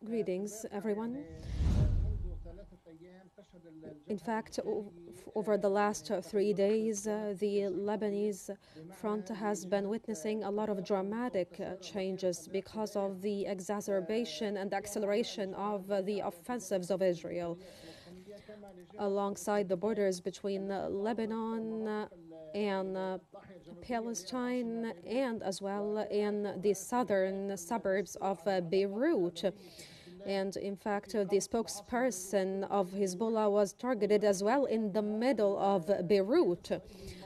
Greetings, everyone. In fact, over the last 3 days, the Lebanese front has been witnessing a lot of dramatic changes because of the exacerbation and acceleration of the offensives of Israel alongside the borders between Lebanon and Palestine, and as well in the southern suburbs of Beirut. And in fact, the spokesperson of Hezbollah was targeted as well in the middle of Beirut.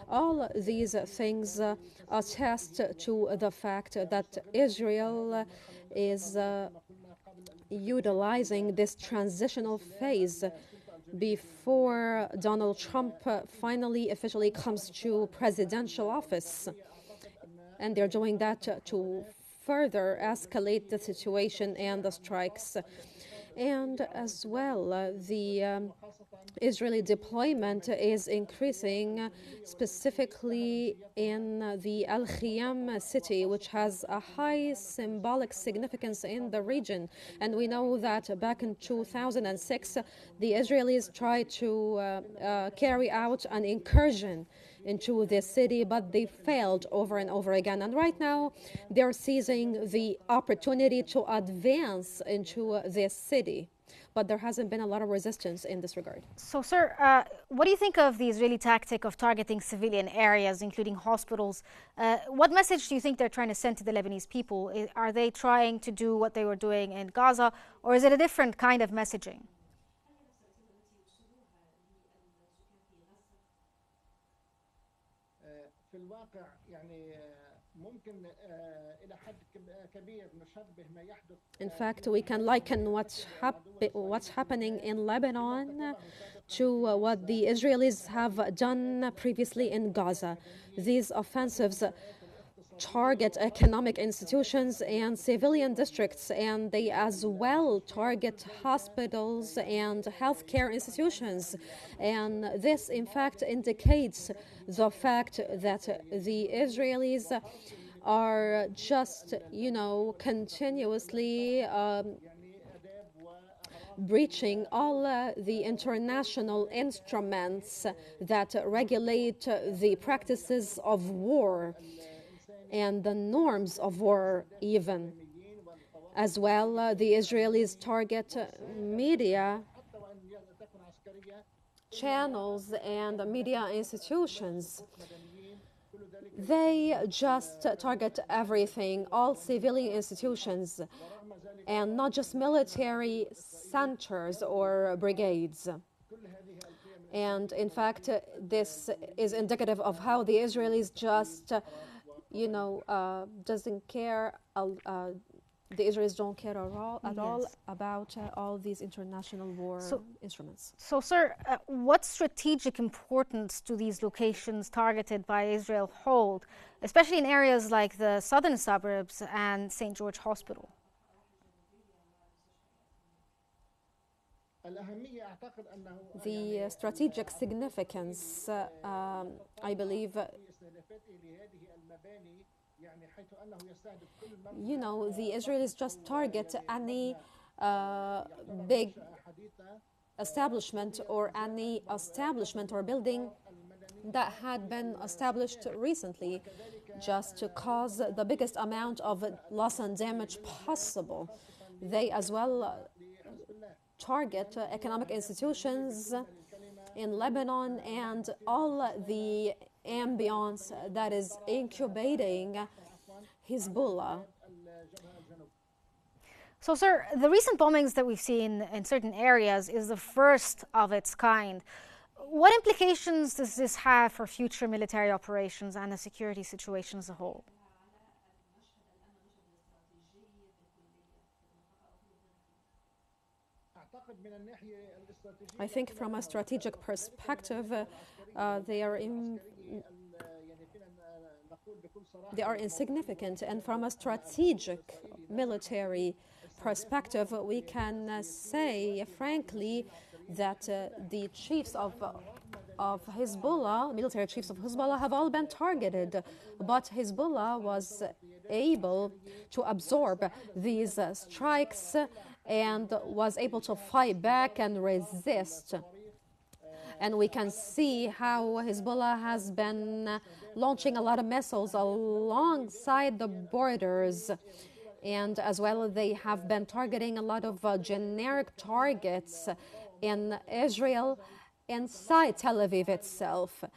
All these things attest to the fact that Israel is utilizing this transitional phase before Donald Trump finally officially comes to presidential office. And they're doing that to further escalate the situation and the strikes. And as well, the Israeli deployment is increasing, specifically in the Al-Khiyam city, which has a high symbolic significance in the region. And we know that back in 2006, the Israelis tried to carry out an incursion into this city, but they failed over and over again. And right now, they're seizing the opportunity to advance into this city. But there hasn't been a lot of resistance in this regard. So, sir, what do you think of the Israeli tactic of targeting civilian areas, including hospitals? What message do you think they're trying to send to the Lebanese people? Are they trying to do what they were doing in Gaza, or is it a different kind of messaging? In fact, we can liken what's happening in Lebanon to what the Israelis have done previously in Gaza. These offensives target economic institutions and civilian districts, and they as well target hospitals and healthcare institutions. And this, in fact, indicates the fact that the Israelis are just, continuously breaching all the international instruments that regulate the practices of war and the norms of war even. As well, the Israelis target media channels and media institutions. They just target everything, all civilian institutions, and not just military centers or brigades. And in fact, this is indicative of how the Israelis just doesn't care. The Israelis don't care at all about all these international war instruments. So, sir, what strategic importance do these locations targeted by Israel hold, especially in areas like the southern suburbs and St. George Hospital? The strategic significance, I believe, the Israelis just target any big establishment or any establishment or building that had been established recently, just to cause the biggest amount of loss and damage possible. They as well target economic institutions in Lebanon and all the ambience that is incubating Hezbollah. So, sir, the recent bombings that we've seen in certain areas is the first of its kind. What implications does this have for future military operations and the security situation as a whole? I think from a strategic perspective, they are insignificant. And from a strategic military perspective, we can say, frankly, that the chiefs of Hezbollah, military chiefs of Hezbollah, have all been targeted. But Hezbollah was able to absorb these strikes and was able to fight back and resist. And we can see how Hezbollah has been launching a lot of missiles alongside the borders. And as well, they have been targeting a lot of generic targets in Israel inside Tel Aviv itself.